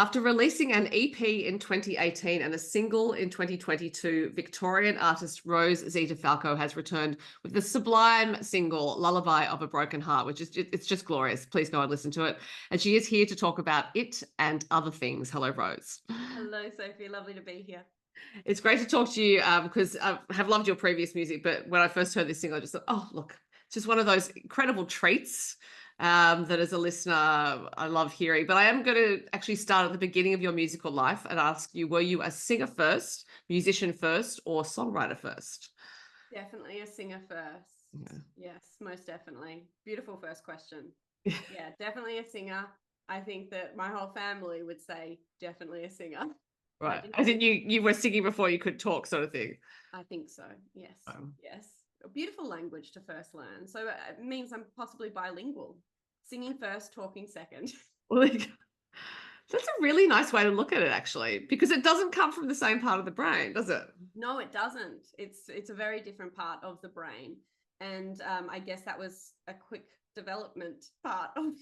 After releasing an EP in 2018 and a single in 2022, Victorian artist Rose Zita Falko has returned with the sublime single Lullaby of a Broken Heart, which is it's just glorious. Please go and listen to it. And she is here to talk about it and other things. Hello, Rose. Hello, Sophie. Lovely to be here. It's great to talk to you because I have loved your previous music, but when I first heard this single, I just thought, oh, look, it's just one of those incredible treats that as a listener, I love hearing. But I am going to actually start at the beginning of your musical life and ask you, were you a singer first, musician first, or songwriter first? Definitely a singer first. Yeah. Yes, most definitely. Beautiful first question. Yeah, definitely a singer. I think that my whole family would say definitely a singer. Right. I think you were singing before you could talk, sort of thing. I think so. Yes. Um, Yes. A beautiful language to first learn. So it means I'm possibly bilingual. Singing first, talking second. well, that's a really nice way to look at it, actually, because it doesn't come from the same part of the brain, does it? No, it doesn't. It's a very different part of the brain. And I guess that was a quick development part of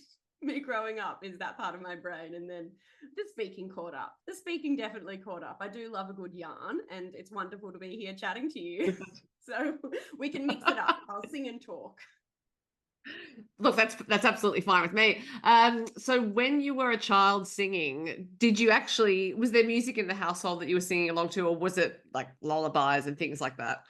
me growing up, is that part of my brain. And then the speaking caught up. The speaking definitely caught up. I do love a good yarn, and it's wonderful to be here chatting to you. So we can mix it up. I'll sing and talk. Look, that's absolutely fine with me. So when you were a child singing, did you actually, was there music in the household that you were singing along to, or was it like lullabies and things like that?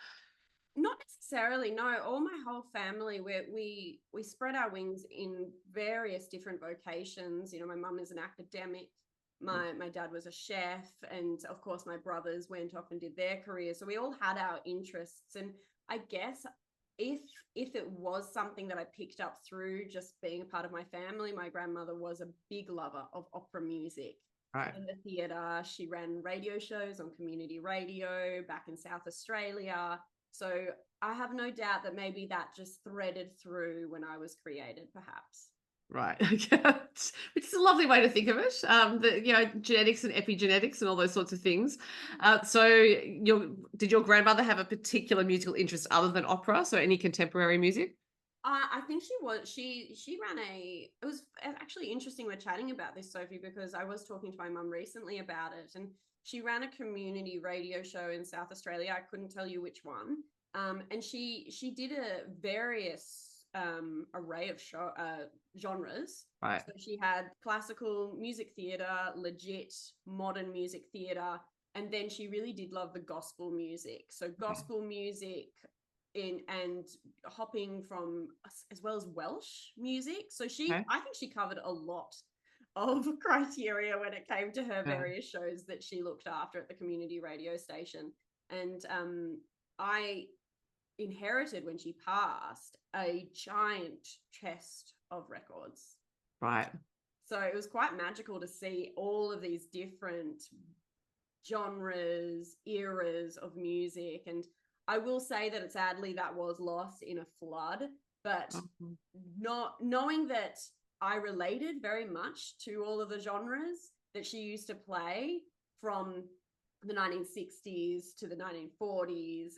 Not necessarily, no. All my whole family, we spread our wings in various different vocations. You know, my mum is an academic, my dad was a chef, and of course my brothers went off and did their careers. So we all had our interests. And I guess if it was something that I picked up through just being a part of my family, my grandmother was a big lover of opera music. Right. In the theatre, she ran radio shows on community radio back in South Australia. So I have no doubt that maybe that just threaded through when I was created, perhaps. Right. Which is a lovely way to think of it. Genetics and epigenetics and all those sorts of things. Did your grandmother have a particular musical interest other than opera? So any contemporary music? I think she ran it was actually interesting we're chatting about this, Sophie, because I was talking to my mum recently about it, and she ran a community radio show in South Australia. I couldn't tell you which one. And she did a various array of genres. Right. So she had classical music theatre, legit modern music theatre, and then she really did love the gospel music. So gospel music and hopping from, as well as Welsh music. So Okay. I think she covered a lot of criteria when it came to her various shows that she looked after at the community radio station. And I inherited, when she passed, a giant chest of records. Right. So it was quite magical to see all of these different genres, eras of music. And I will say that sadly that was lost in a flood, but not knowing that I related very much to all of the genres that she used to play from the 1960s to the 1940s,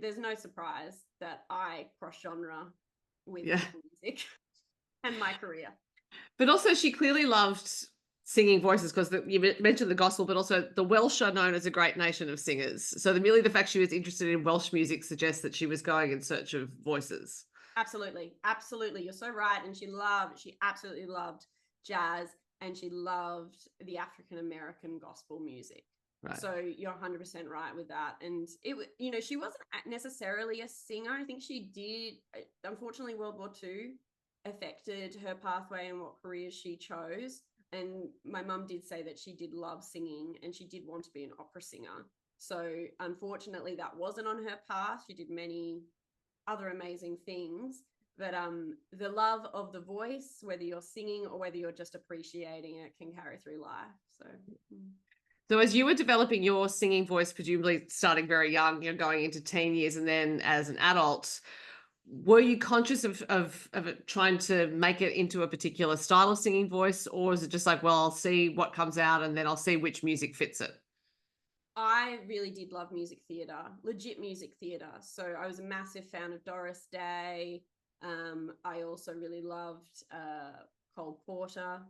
there's no surprise that I cross genre with music and my career. But also she clearly loved singing voices, because you mentioned the gospel, but also the Welsh are known as a great nation of singers. So merely the fact she was interested in Welsh music suggests that she was going in search of voices. Absolutely. Absolutely. You're so right. And she absolutely loved jazz, and she loved the African-American gospel music. Right. So you're 100% right with that. And she wasn't necessarily a singer. I think she did, unfortunately, World War II affected her pathway and what careers she chose. And my mum did say that she did love singing and she did want to be an opera singer. So unfortunately, that wasn't on her path. She did many other amazing things. But the love of the voice, whether you're singing or whether you're just appreciating it, can carry through life. So as you were developing your singing voice, presumably starting very young, going into teen years, and then as an adult, were you conscious of it, trying to make it into a particular style of singing voice, or is it just like, well, I'll see what comes out and then I'll see which music fits it? I really did love music theatre, legit music theatre. So I was a massive fan of Doris Day. I also really loved Cole Porter.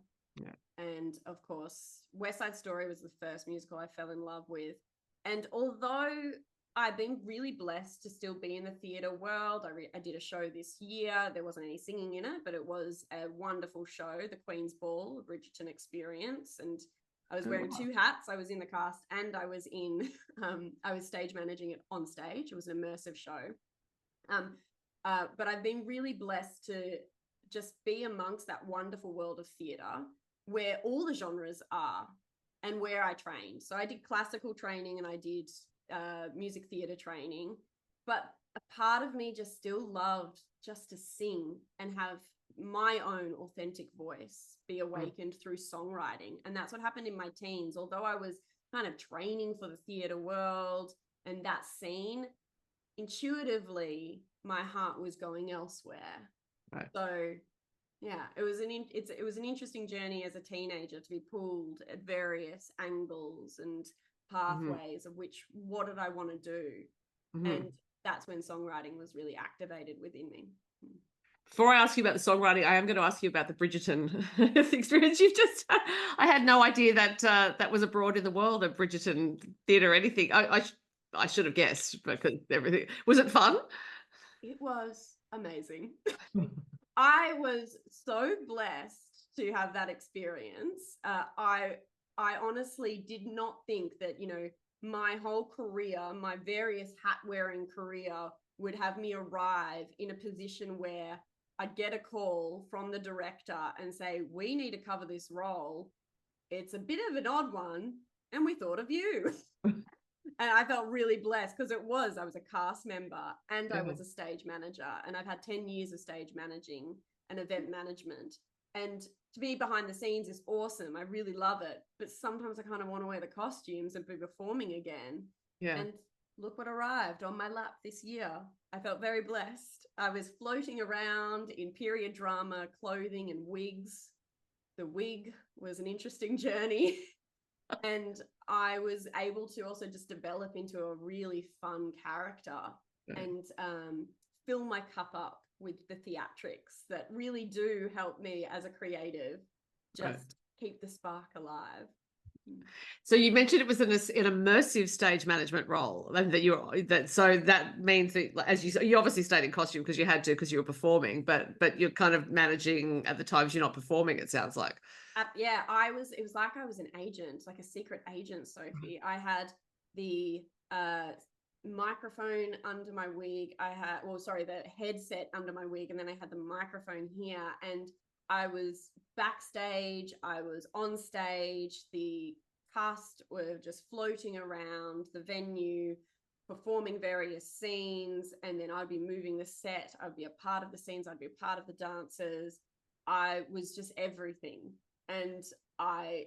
Yeah. And of course, West Side Story was the first musical I fell in love with. And although I've been really blessed to still be in the theatre world, I did a show this year. There wasn't any singing in it, but it was a wonderful show, The Queen's Ball, a Bridgerton experience. And I was wearing two hats. I was in the cast and I was I was stage managing it on stage. It was an immersive show. But I've been really blessed to just be amongst that wonderful world of theatre where all the genres are and where I trained. So I did classical training and I did music theatre training, but a part of me just still loved just to sing and have my own authentic voice be awakened through songwriting. And that's what happened in my teens. Although I was kind of training for the theatre world and that scene, intuitively my heart was going elsewhere. Right. So yeah, it was an interesting journey as a teenager to be pulled at various angles and pathways of which, what did I want to do? And that's when songwriting was really activated within me. Before I ask you about the songwriting, I am going to ask you about the Bridgerton experience you've just had. I had no idea that that was abroad in the world of Bridgerton theatre or anything. I should have guessed because everything. Was it fun? It was amazing. I was so blessed to have that experience. I honestly did not think that, you know, my whole career, my various hat-wearing career would have me arrive in a position where I'd get a call from the director and say, we need to cover this role. It's a bit of an odd one, and we thought of you. And I felt really blessed because I was a cast member and I was a stage manager, and I've had 10 years of stage managing and event management. And to be behind the scenes is awesome. I really love it. But sometimes I kind of want to wear the costumes and be performing again. Yeah. And look what arrived on my lap this year. I felt very blessed. I was floating around in period drama clothing and wigs. The wig was an interesting journey. And I was able to also just develop into a really fun character and fill my cup up with the theatrics that really do help me as a creative just keep the spark alive. So you mentioned it was an immersive stage management role, and so that means that, as you obviously stayed in costume because you had to, because you were performing, but you're kind of managing at the times you're not performing, it sounds like. Yeah, it was like I was an agent, like a secret agent, Sophie. I had the microphone under my wig. The headset under my wig, and then I had the microphone here, and I was backstage, I was on stage, the cast were just floating around the venue, performing various scenes, and then I'd be moving the set, I'd be a part of the scenes, I'd be a part of the dancers. I was just everything. And I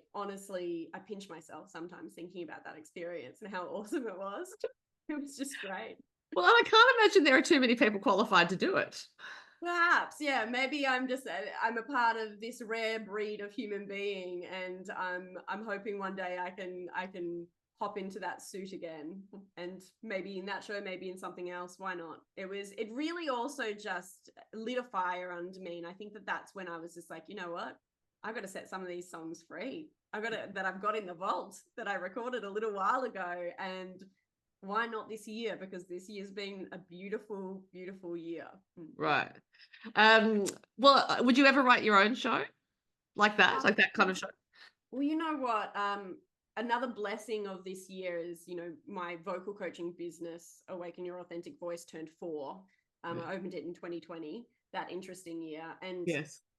pinch myself sometimes thinking about that experience and how awesome it was. It was just great. Well, I can't imagine there are too many people qualified to do it. Perhaps, yeah. Maybe I'm a part of this rare breed of human being, and I'm hoping one day I can hop into that suit again, and maybe in that show, maybe in something else. Why not? It really also just lit a fire under me, and I think that's when I was just like, you know what? I've got to set some of these songs free. I've got in the vault that I recorded a little while ago, and why not this year? Because this year's been a beautiful, beautiful year. Right. Well, would you ever write your own show like that kind of show? Well, you know what? Another blessing of this year is, you know, my vocal coaching business, Awaken Your Authentic Voice, turned 4. I opened it in 2020, that interesting year. And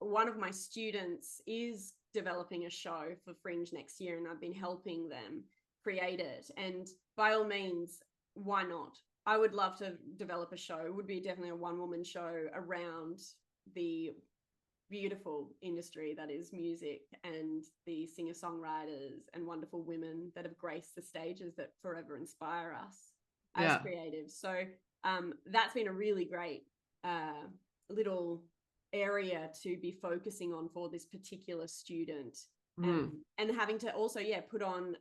one of my students is developing a show for Fringe next year, and I've been helping them create it. And by all means, why not? I would love to develop a show. It would be definitely a one-woman show around the beautiful industry that is music and the singer-songwriters and wonderful women that have graced the stages that forever inspire us as creatives. So that's been a really great little area to be focusing on for this particular student. And having to also put on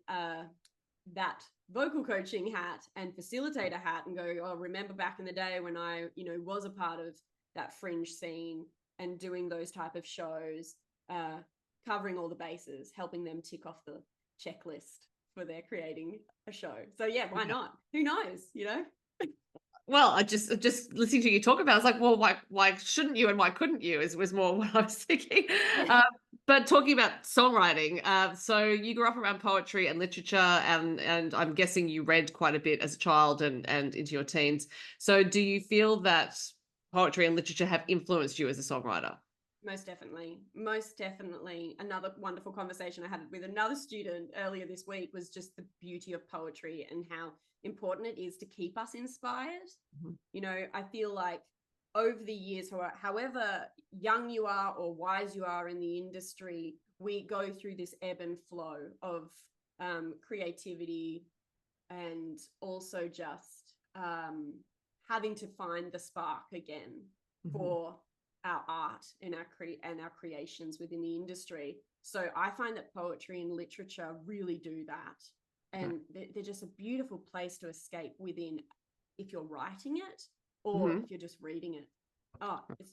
that vocal coaching hat and facilitator hat and go, oh, remember back in the day when I, you know, was a part of that Fringe scene and doing those type of shows. covering all the bases, helping them tick off the checklist for their creating a show. So yeah, why not? Who knows, you know? Well, I just listening to you talk about it, I was like, well, why shouldn't you and why couldn't you was more what I was thinking. But talking about songwriting, so you grew up around poetry and literature, and I'm guessing you read quite a bit as a child and into your teens. So do you feel that poetry and literature have influenced you as a songwriter? Most definitely. Most definitely. Another wonderful conversation I had with another student earlier this week was just the beauty of poetry and how important it is to keep us inspired. Mm-hmm. You know, I feel like over the years, however young you are or wise you are in the industry, we go through this ebb and flow of creativity, and also just having to find the spark again for our art and our creations within the industry. So I find that poetry and literature really do that. And they're just a beautiful place to escape within, if you're writing it or if you're just reading it. Oh, it's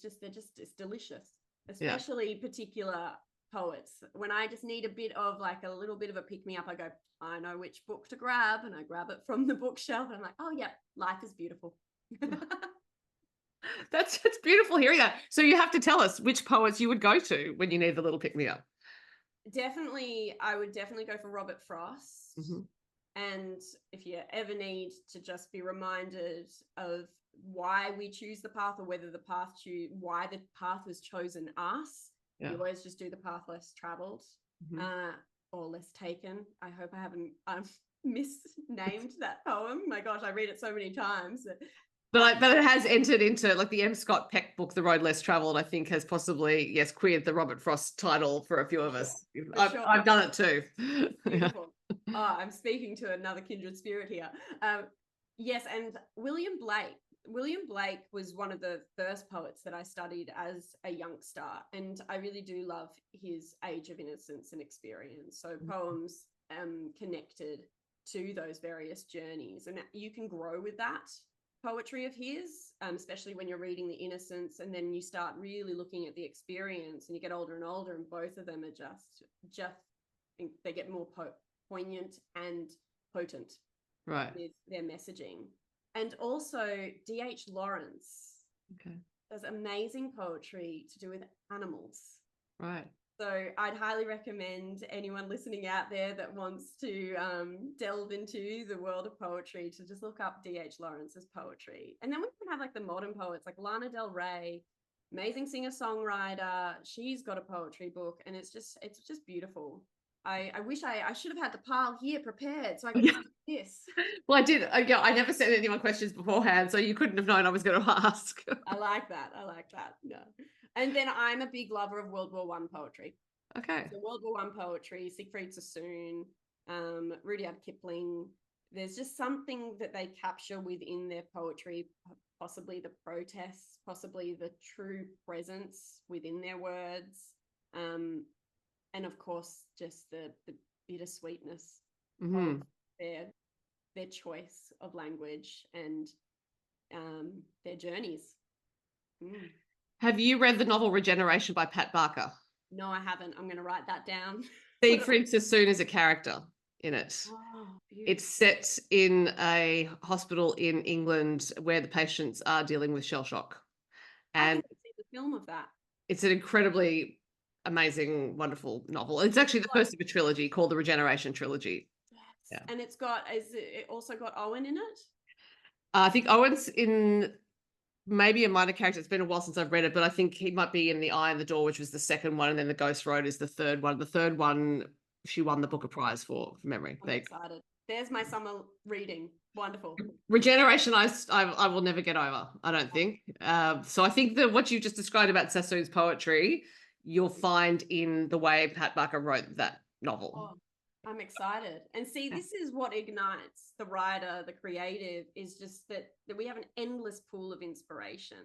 delicious, especially particular poets. When I just need a little bit of a pick me up, I go, I know which book to grab, and I grab it from the bookshelf. And I'm like, oh yeah, life is beautiful. It's beautiful hearing that. So you have to tell us which poets you would go to when you need the little pick me up. I would definitely go for Robert Frost. And if you ever need to just be reminded of why we choose the path, or why the path was chosen us, you always just do the path less traveled, or less taken. I hope I haven't misnamed that poem. My gosh, I read it so many times. But it has entered into, like, the M. Scott Peck book, The Road Less Traveled, I think has possibly, queered the Robert Frost title for a few of us. I've done it too. Beautiful. Oh, I'm speaking to another kindred spirit here. Yes, and William Blake. William Blake was one of the first poets that I studied as a youngster, and I really do love his Age of Innocence and Experience. So poems connected to those various journeys, and you can grow with that poetry of his, especially when you're reading the Innocence, and then you start really looking at the Experience, and you get older and older, and both of them are just they get more poignant and potent, right, with their messaging. And also D.H. Lawrence does amazing poetry to do with animals, right. So I'd highly recommend anyone listening out there that wants to delve into the world of poetry to just look up D.H. Lawrence's poetry. And then we can have like the modern poets like Lana Del Rey, amazing singer-songwriter. She's got a poetry book, and it's just beautiful. I wish I should have had the pile here prepared so I could do this. Well, I did. I never sent anyone questions beforehand, so you couldn't have known I was going to ask. I like that. Yeah. And then I'm a big lover of World War I poetry. Okay. So World War I poetry, Siegfried Sassoon, Rudyard Kipling. There's just something that they capture within their poetry, possibly the protests, possibly the true presence within their words. And of course, just the bittersweetness of their choice of language and their journeys. Have you read the novel Regeneration by Pat Barker? No, I haven't. I'm going to write that down. Siegfried Sassoon is a character in it. Oh, it's set in a hospital in England where the patients are dealing with shell shock. And I think I've seen the film of that. It's an incredibly amazing, wonderful novel. It's actually the first of a trilogy called the Regeneration Trilogy. Yes. Yeah. And it also got Owen in it? I think Owen's in maybe a minor character. It's been a while since I've read it, but I think he might be in The Eye and the Door, which was the second one, and then The Ghost Road is the third one. The third one she won the Booker Prize for memory. I'm excited. There's my summer reading. Wonderful. Regeneration, I will never get over, I don't think. So I think that what you just described about Sassoon's poetry, you'll find in the way Pat Barker wrote that novel. Oh, I'm excited. And see, this is what ignites the writer, the creative, is just that we have an endless pool of inspiration.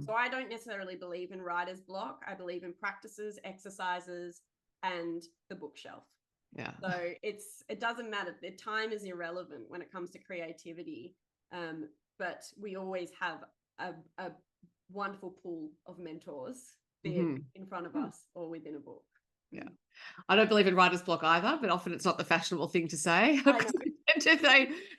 So I don't necessarily believe in writer's block. I believe in practices, exercises, and the bookshelf. Yeah. So it doesn't matter. The time is irrelevant when it comes to creativity. But we always have a wonderful pool of mentors, be it in front of us or within a book. Yeah. I don't believe in writer's block either, but often it's not the fashionable thing to say. I know.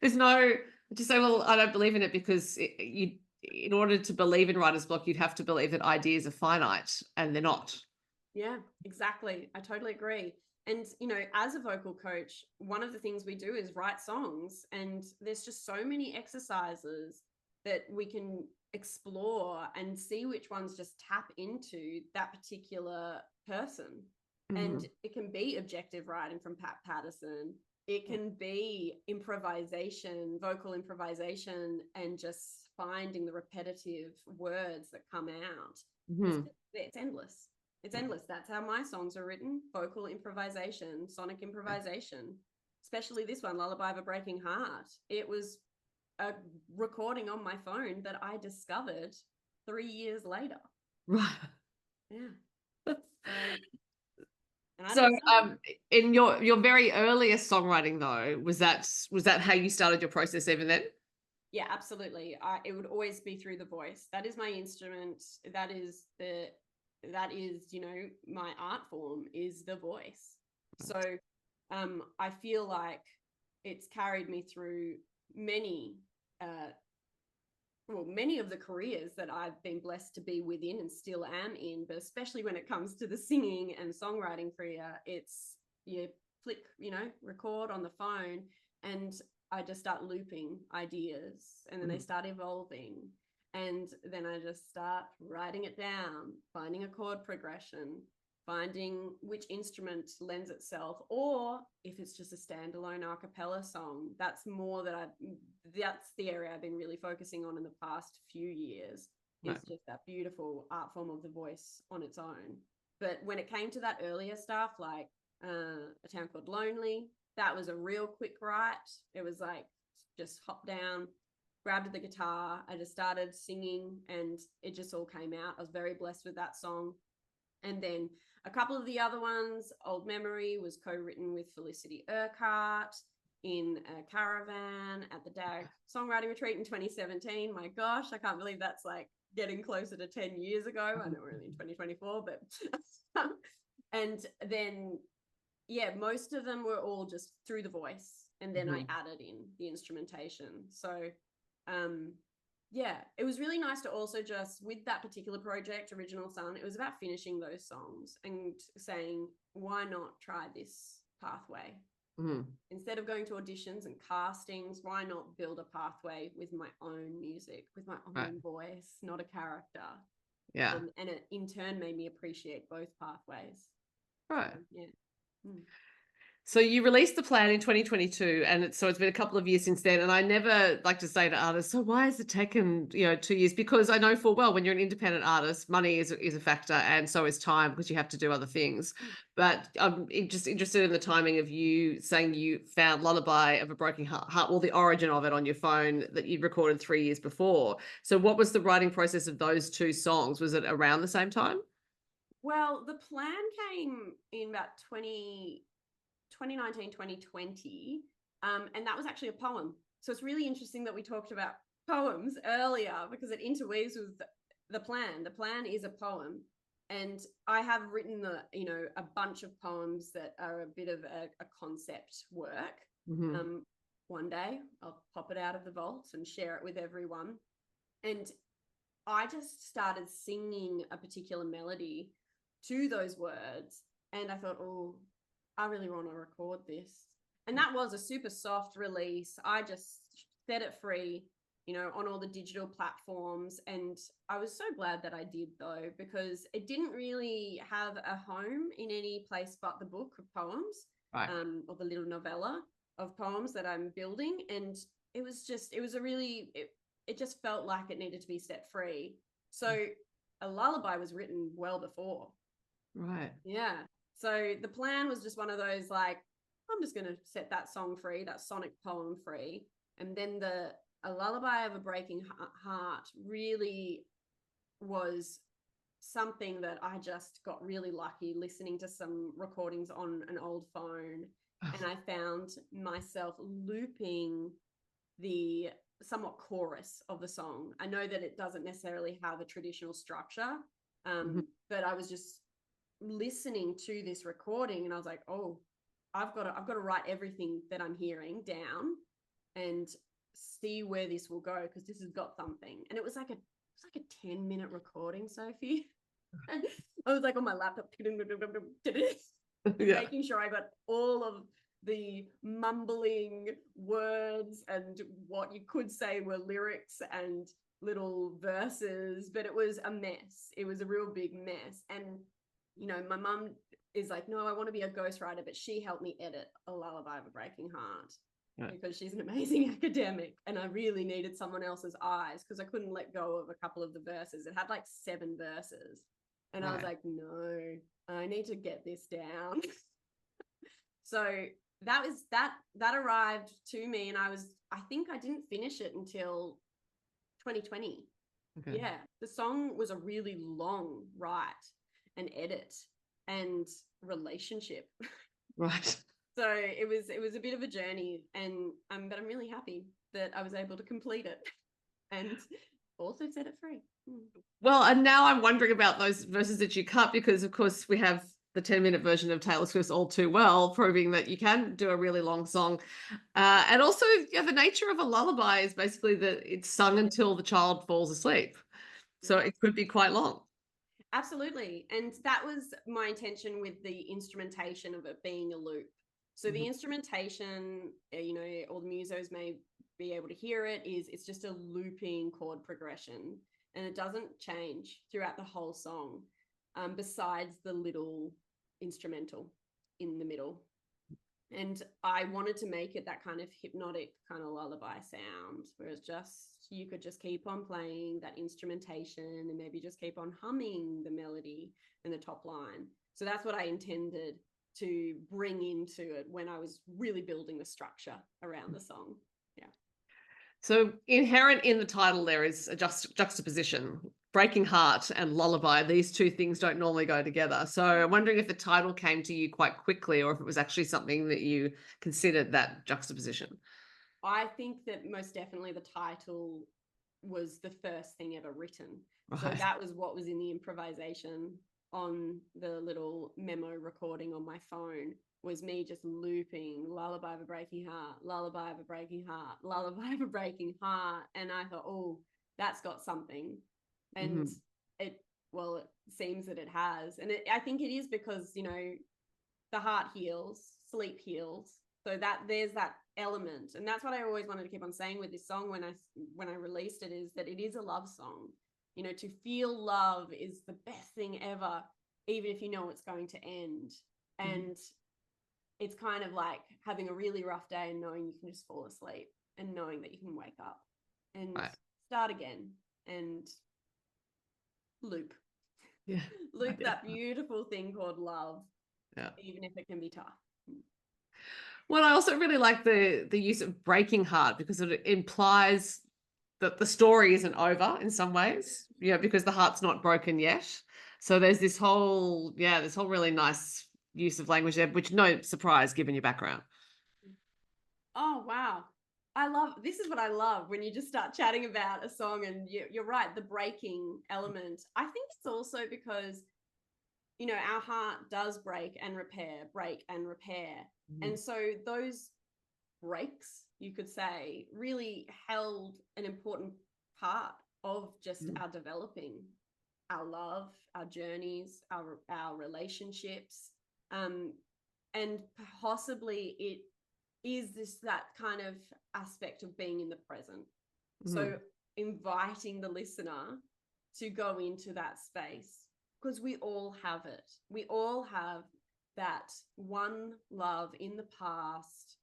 There's no, just say, well, I don't believe in it because in order to believe in writer's block, you'd have to believe that ideas are finite, and they're not. Yeah, exactly. I totally agree. And, you know, as a vocal coach, one of the things we do is write songs. And there's just so many exercises that we can explore and see which ones just tap into that particular person. Mm-hmm. And it can be objective writing from Pat Patterson. It can be improvisation, vocal improvisation, and just finding the repetitive words that come out. Mm-hmm. It's endless. It's endless. That's how my songs are written. Vocal improvisation, sonic improvisation, especially this one, Lullaby of a Breaking Heart. It was a recording on my phone that I discovered 3 years later. Right. Yeah. So in your very earliest songwriting though, was that how you started your process even then? Yeah, absolutely. It would always be through the voice. That is my instrument. That is, you know, my art form is the voice. So I feel like it's carried me through many of the careers that I've been blessed to be within and still am in, but especially when it comes to the singing and songwriting career, it's you flick, you know, record on the phone, and I just start looping ideas, and then they start evolving, and then I just start writing it down, finding a chord progression, finding which instrument lends itself, or if it's just a standalone a cappella song, that's the area I've been really focusing on in the past few years, is just that beautiful art form of the voice on its own. But when it came to that earlier stuff, like A Town Called Lonely, that was a real quick write. It was like just hop down, grabbed the guitar, I just started singing, and it just all came out. I was very blessed with that song. And then a couple of the other ones, Old Memory was co-written with Felicity Urquhart in a caravan at the DAG Songwriting Retreat in 2017. My gosh, I can't believe that's like getting closer to 10 years ago. I know we're only in 2024, but and then, yeah, most of them were all just through the voice. And then I added in the instrumentation. So, yeah, it was really nice to also just, with that particular project, Original Sun, it was about finishing those songs and saying, why not try this pathway? Instead of going to auditions and castings, why not build a pathway with my own music, with my own voice, not a character? Yeah. And it in turn made me appreciate both pathways. Right. So, yeah. So you released the plan in 2022, and it's been a couple of years since then. And I never like to say to artists, so why has it taken 2 years? Because I know full well when you're an independent artist, money is a factor, and so is time, because you have to do other things. But I'm just interested in the timing of you saying you found Lullaby of a Broken Heart, well, the origin of it on your phone that you'd recorded 3 years before. So what was the writing process of those two songs? Was it around the same time? Well, the plan came in about 2019, 2020. And that was actually a poem. So it's really interesting that we talked about poems earlier, because it interweaves with the plan. The plan is a poem. And I have written a bunch of poems that are a bit of a concept work. One day I'll pop it out of the vault and share it with everyone. And I just started singing a particular melody to those words. And I thought, oh, I really want to record this. And that was a super soft release. I just set it free, on all the digital platforms. And I was so glad that I did, though, because it didn't really have a home in any place but the book of poems, or the little novella of poems that I'm building. And it just felt like it needed to be set free. So a lullaby was written well before. Right. Yeah. So the plan was just one of those, like, I'm just going to set that song free, that sonic poem free. And then A Lullaby of a Breaking Heart really was something that I just got really lucky listening to some recordings on an old phone. And I found myself looping the somewhat chorus of the song. I know that it doesn't necessarily have a traditional structure, but I was just listening to this recording, and I was like, oh, I've got to write everything that I'm hearing down and see where this will go, because this has got something. And it was like a 10-minute recording, Sophie. And I was like on my laptop making sure I got all of the mumbling words and what you could say were lyrics and little verses, but it was a mess. It was a real big mess. And you know, my mum is like, no, I want to be a ghostwriter, but she helped me edit A Lullaby of a Breaking Heart, because she's an amazing academic, and I really needed someone else's eyes, because I couldn't let go of a couple of the verses. It had like 7 verses, and I was like, no, I need to get this down. So that arrived to me, and I think I didn't finish it until 2020. Okay. Yeah, the song was a really long write and edit and relationship. Right. So it was a bit of a journey, and but I'm really happy that I was able to complete it and also set it free. Well, and now I'm wondering about those verses that you cut, because of course we have the 10-minute version of Taylor Swift's All Too Well, proving that you can do a really long song. And also, yeah, the nature of a lullaby is basically that it's sung until the child falls asleep. So it could be quite long. Absolutely. And that was my intention with the instrumentation of it being a loop. So the instrumentation, you know, all the musos may be able to hear it, it's just a looping chord progression, and it doesn't change throughout the whole song, besides the little instrumental in the middle. And I wanted to make it that kind of hypnotic kind of lullaby sound, where it's just, you could just keep on playing that instrumentation and maybe just keep on humming the melody in the top line. So that's what I intended to bring into it when I was really building the structure around the song. Yeah. So inherent in the title there is a juxtaposition. Breaking Heart and Lullaby, these two things don't normally go together. So I'm wondering if the title came to you quite quickly, or if it was actually something that you considered, that juxtaposition. I think that most definitely the title was the first thing ever written. Right. So that was what was in the improvisation on the little memo recording on my phone, was me just looping Lullaby of a Breaking Heart, Lullaby of a Breaking Heart, Lullaby of a Breaking Heart. And I thought, oh, that's got something. And it seems that it has. And I think it is because, you know, the heart heals, sleep heals. So that there's that element. And that's what I always wanted to keep on saying with this song when I released it, is that it is a love song. You know, to feel love is the best thing ever, even if you know it's going to end. And it's kind of like having a really rough day and knowing you can just fall asleep, and knowing that you can wake up and start again and loop. Yeah. Loop that beautiful thing called love. Yeah. Even if it can be tough. Well, I also really like the use of breaking heart, because it implies that the story isn't over in some ways, you know, because the heart's not broken yet. So there's this whole really nice use of language there, which no surprise given your background. Oh, wow. This is what I love, when you just start chatting about a song, and you're right, the breaking element. I think it's also because, you know, our heart does break and repair. And so those breaks, you could say, really held an important part of just our developing, our love, our journeys, our relationships. And possibly it is that kind of aspect of being in the present. So inviting the listener to go into that space, because we all have it. We all have that one love in the past,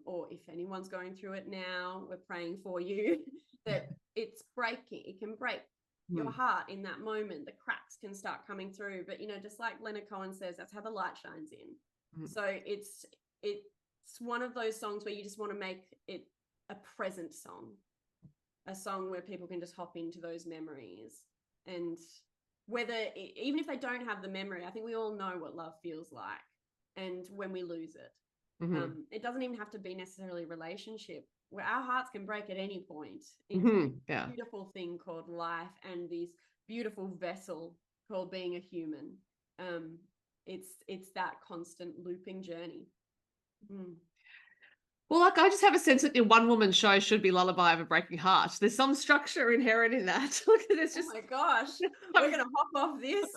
or if anyone's going through it now, we're praying for you, that it's breaking. It can break your heart in that moment. The cracks can start coming through. But, you know, just like Leonard Cohen says, that's how the light shines in. So it's one of those songs where you just want to make it a present song, a song where people can just hop into those memories. And even if they don't have the memory, I think we all know what love feels like, and when we lose it. It doesn't even have to be necessarily a relationship, where our hearts can break at any point. It's a beautiful thing called life, and this beautiful vessel called being a human. It's that constant looping journey. Well, like I just have a sense that your one woman show should be Lullaby of a Breaking Heart. There's some structure inherent in that. Look, there's just Oh my gosh, we're gonna hop off this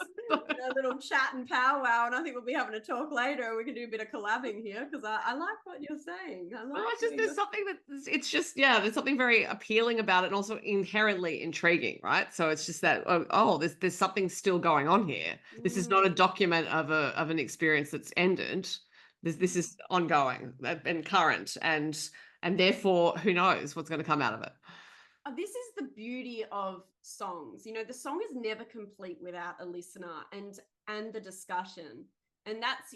little chat and powwow, and I think we'll be having a talk later. We can do a bit of collabing here because I like what you're saying. I like well, it's just there's something that it's just there's something very appealing about it and also inherently intriguing, right? So it's just that there's something still going on here. This is not a document of an experience that's ended. This is ongoing and current and therefore who knows what's going to come out of it. This is the beauty of songs. The song is never complete without a listener and the discussion. And that's,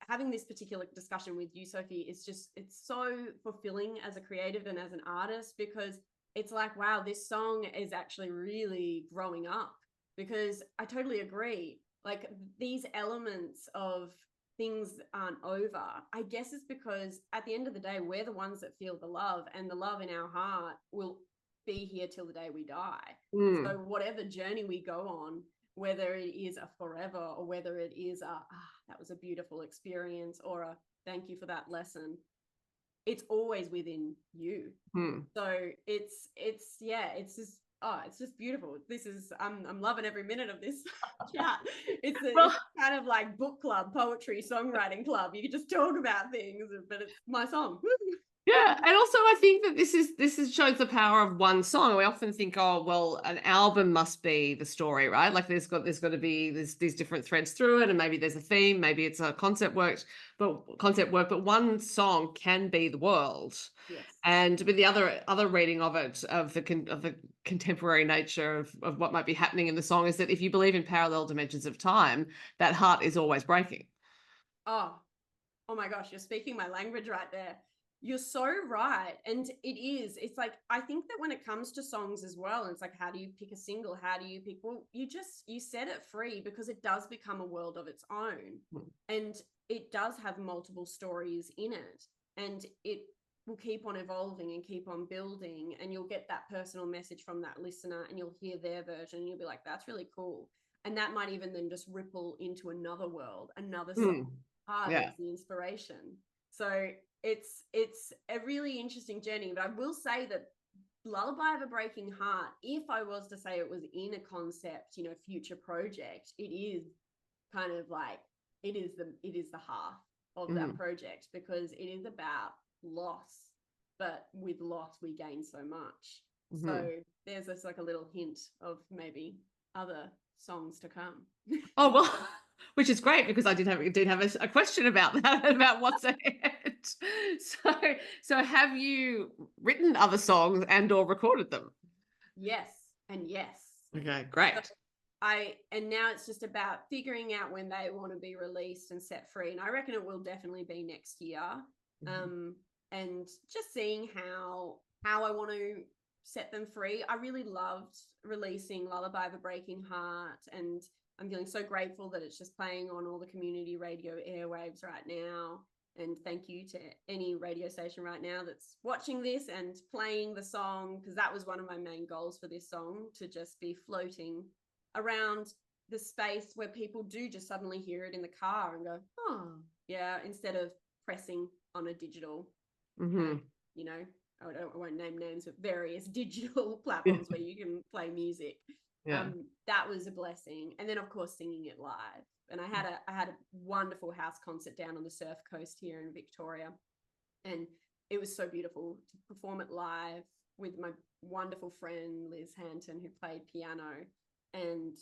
having this particular discussion with you, Sophie, it's so fulfilling as a creative and as an artist, because it's like, wow, this song is actually really growing up, because I totally agree. Like, these elements of things aren't over, I guess it's because at the end of the day, we're the ones that feel the love, and the love in our heart will be here till the day we die. So whatever journey we go on, whether it is a forever or whether it is that was a beautiful experience or a thank you for that lesson, it's always within you. So it's just beautiful. This is I'm loving every minute of this chat. It's kind of like book club, poetry, songwriting club. You can just talk about things, but it's my song. Yeah, and also I think that this shows the power of one song. We often think, oh, well, an album must be the story, right? Like there's got to be these different threads through it, and maybe there's a theme, maybe it's a concept work, but one song can be the world. Yes. And with the other reading of it, of the contemporary nature of what might be happening in the song, is that if you believe in parallel dimensions of time, that heart is always breaking. Oh my gosh, you're speaking my language right there. You're so right. And it's like, I think that when it comes to songs as well, it's like, how do you pick a single? How do you pick? Well, you set it free, because it does become a world of its own. And it does have multiple stories in it. And it will keep on evolving and keep on building. And you'll get that personal message from that listener, and you'll hear their version, and you'll be like, that's really cool. And that might even then just ripple into another world, another song. That's the inspiration. So it's a really interesting journey. But I will say that Lullaby of a Breaking Heart, if I was to say it was in a concept, future project, it is kind of like it is the heart of that project, because it is about loss, but with loss we gain so much. So there's this like a little hint of maybe other songs to come. Oh, well, which is great, because I did have a question about that, about what's ahead. So have you written other songs and or recorded them? Yes and yes. Okay, great. So and now it's just about figuring out when they want to be released and set free, and I reckon it will definitely be next year. And just seeing how I want to set them free. I really loved releasing Lullaby of a Breaking Heart, and I'm feeling so grateful that it's just playing on all the community radio airwaves right now. And thank you to any radio station right now that's watching this and playing the song, because that was one of my main goals for this song, to just be floating around the space where people do just suddenly hear it in the car and go, oh, yeah, instead of pressing on a digital, I won't name names, but various digital platforms where you can play music. That was a blessing. And then of course singing it live. And I had a wonderful house concert down on the Surf Coast here in Victoria, and it was so beautiful to perform it live with my wonderful friend Liz Hanton, who played piano, and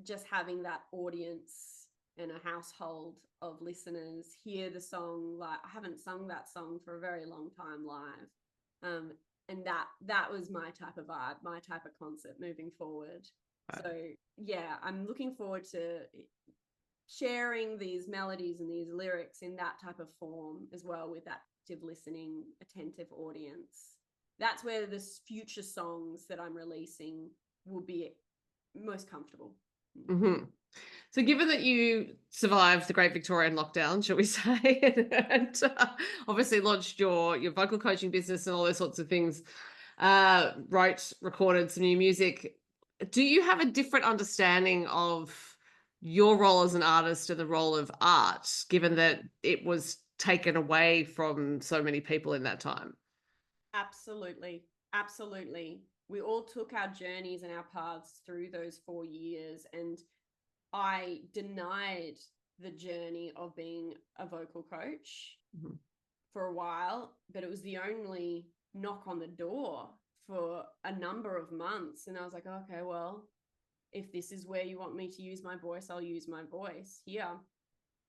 just having that audience and a household of listeners hear the song. Like, I haven't sung that song for a very long time live. And that was my type of vibe, my type of concert moving forward. So yeah, I'm looking forward to sharing these melodies and these lyrics in that type of form as well, with that active listening, attentive audience. That's where the future songs that I'm releasing will be most comfortable. So given that you survived the Great Victorian Lockdown, shall we say, and obviously launched your vocal coaching business and all those sorts of things, wrote, recorded some new music, do you have a different understanding of your role as an artist and the role of art, given that it was taken away from so many people in that time? Absolutely. Absolutely. We all took our journeys and our paths through those 4 years, and I denied the journey of being a vocal coach for a while, but it was the only knock on the door for a number of months. And I was like, okay, well, if this is where you want me to use my voice, I'll use my voice here.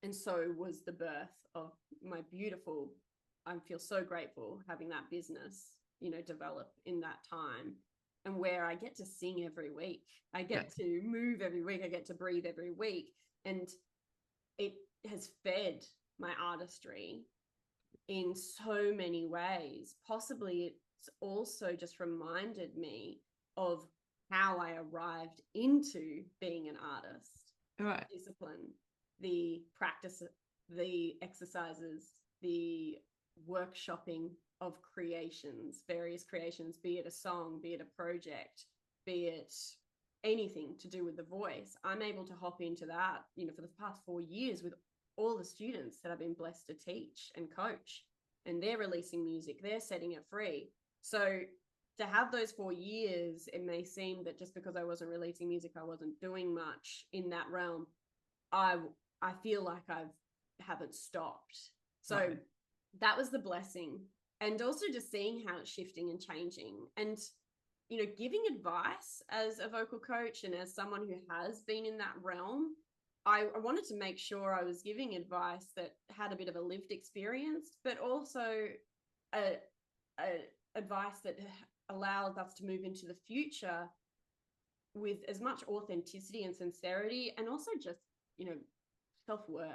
And so was the birth of my beautiful, I feel so grateful having that business, develop in that time, and where I get to sing every week. I get to move every week. I get to breathe every week. And it has fed my artistry in so many ways. Possibly it's also just reminded me of how I arrived into being an artist. Right. Discipline, the practice, the exercises, the workshopping of creations, various creations, be it a song, be it a project, be it anything to do with the voice. I'm able to hop into that, for the past 4 years with all the students that I've been blessed to teach and coach, and they're releasing music, they're setting it free. So to have those 4 years, it may seem that just because I wasn't releasing music, I wasn't doing much in that realm. I feel like haven't stopped. So that was the blessing. And also just seeing how it's shifting and changing, and giving advice as a vocal coach and as someone who has been in that realm. I wanted to make sure I was giving advice that had a bit of a lived experience, but also a advice that allows us to move into the future with as much authenticity and sincerity, and also just self-worth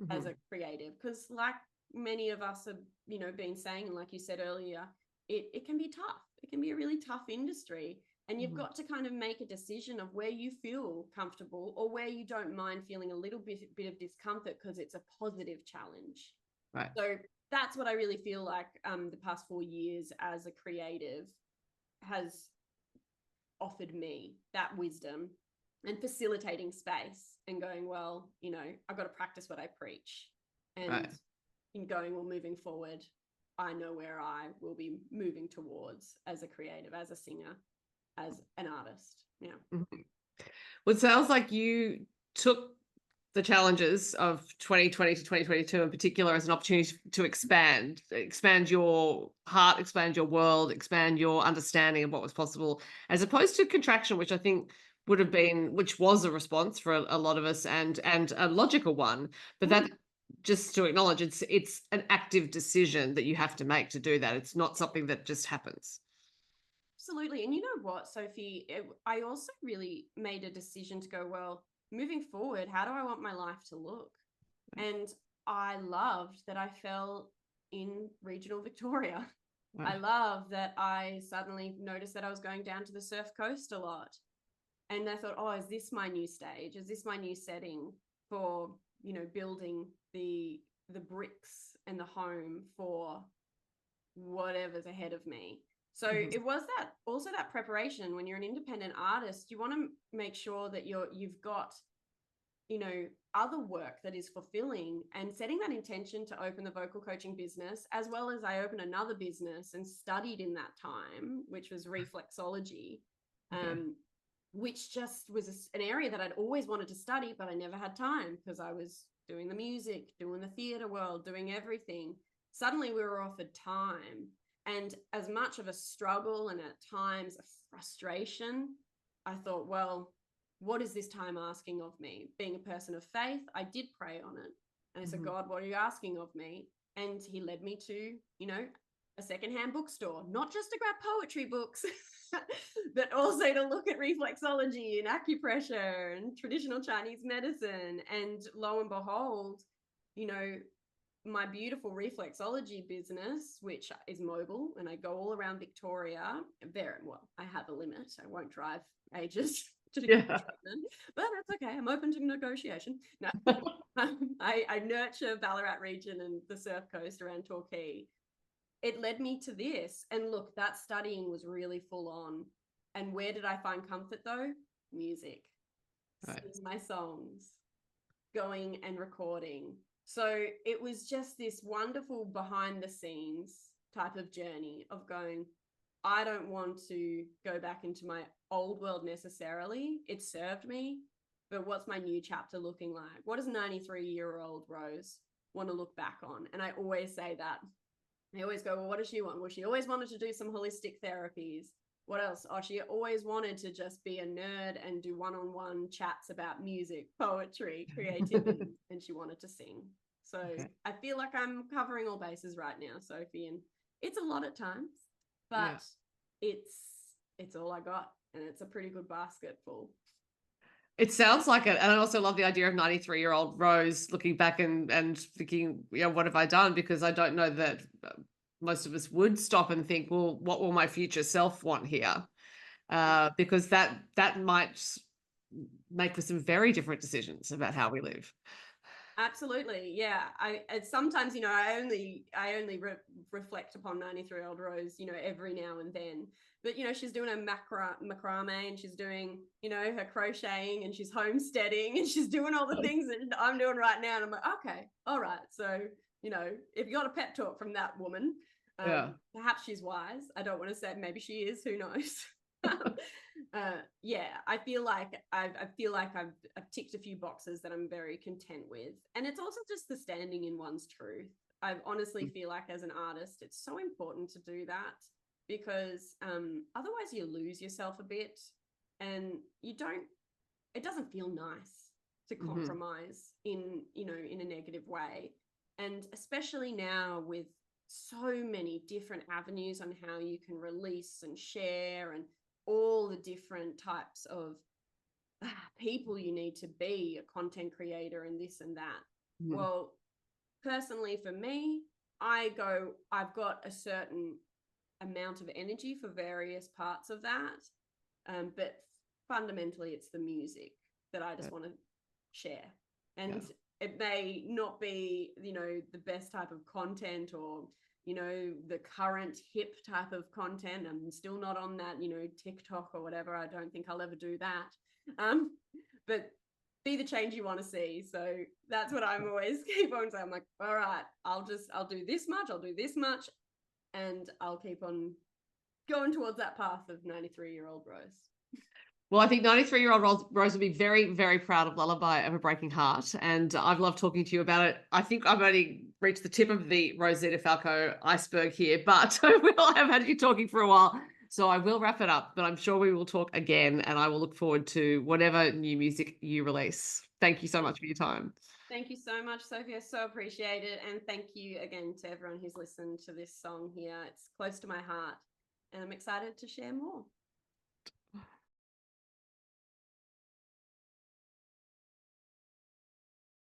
as a creative. Because like many of us have been saying, and like you said earlier, it can be tough. It can be a really tough industry, and you've got to kind of make a decision of where you feel comfortable or where you don't mind feeling a little bit of discomfort because it's a positive challenge. Right. So that's what I really feel like the past 4 years as a creative has offered me, that wisdom and facilitating space and going, well, I've got to practice what I preach, and in going, well, moving forward, I know where I will be moving towards as a creative, as a singer, as an artist. Yeah. Well, it sounds like you took the challenges of 2020 to 2022 in particular as an opportunity to expand your heart, expand your world, expand your understanding of what was possible, as opposed to contraction, which I think which was a response for a lot of us, and a logical one. But that, just to acknowledge, it's an active decision that you have to make to do that. It's not something that just happens. Absolutely. And you know what, Sophie, I also really made a decision to go, well, moving forward, how do I want my life to look? And I loved that I fell in regional Victoria. I love that I suddenly noticed that I was going down to the surf coast a lot. And I thought, oh, is this my new stage? Is this my new setting for, building the bricks and the home for whatever's ahead of me? So it was that preparation. When you're an independent artist, you want to make sure that you've got, other work that is fulfilling, and setting that intention to open the vocal coaching business, as well as I opened another business and studied in that time, which was reflexology, which just was an area that I'd always wanted to study, but I never had time because I was doing the music, doing the theater world, doing everything. Suddenly we were offered time. And as much of a struggle and at times a frustration, I thought, well, what is this time asking of me? Being a person of faith, I did pray on it. And I said, God, what are you asking of me? And he led me to, a secondhand bookstore, not just to grab poetry books, but also to look at reflexology and acupressure and traditional Chinese medicine. And lo and behold, my beautiful reflexology business, which is mobile, and I go all around Victoria. Very well, I have a limit. I won't drive ages to get treatment, but that's okay. I'm open to negotiation. No, I nurture Ballarat region and the surf coast around Torquay. It led me to this, and look, that studying was really full on. And where did I find comfort though? Music. sings my songs, going and recording. So it was just this wonderful behind the scenes type of journey of going, I don't want to go back into my old world necessarily. It served me, but what's my new chapter looking like? What does 93-year-old Rose want to look back on? And I always say that. I always go, well, what does she want? Well, she always wanted to do some holistic therapies. What else? Oh, she always wanted to just be a nerd and do one-on-one chats about music, poetry, creativity, and she wanted to sing. So I feel like I'm covering all bases right now, Sophie, and it's a lot at times, but it's all I got, and it's a pretty good basket full. It sounds like it. And I also love the idea of 93-year-old Rose looking back and thinking, what have I done? Because I don't know that most of us would stop and think, well, what will my future self want here? Because that might make for some very different decisions about how we live. Absolutely. Yeah. I sometimes, I only reflect upon 93-year-old Rose, every now and then. But, she's doing her macrame, and she's doing, her crocheting, and she's homesteading, and she's doing all the things that I'm doing right now. And I'm like, okay, all right. So, if you got a pep talk from that woman, perhaps she's wise. I don't want to say maybe she is, who knows? I feel like I've ticked a few boxes that I'm very content with, and it's also just the standing in one's truth. I honestly feel like as an artist, it's so important to do that, because otherwise you lose yourself a bit, and it doesn't feel nice to compromise in a negative way. And especially now with so many different avenues on how you can release and share, and all the different types of people you need to be a content creator and this and that. Well, personally for me, I've got a certain amount of energy for various parts of that. But fundamentally it's the music that I just want to share. And it may not be, the best type of content, or the current hip type of content. I'm still not on that, TikTok or whatever. I don't think I'll ever do that. But be the change you want to see. So that's what I'm always keep on saying. I'm like, all right, I'll do this much, and I'll keep on going towards that path of 93-year-old Rose. Well, I think 93-year-old Rose will be very, very proud of Lullaby of a Breaking Heart. And I've loved talking to you about it. I think I've only reached the tip of the Rose Zita Falko iceberg here, but I will have had you talking for a while. So I will wrap it up, but I'm sure we will talk again, and I will look forward to whatever new music you release. Thank you so much for your time. Thank you so much, Sophie. I so appreciate it. And thank you again to everyone who's listened to this song here. It's close to my heart, and I'm excited to share more.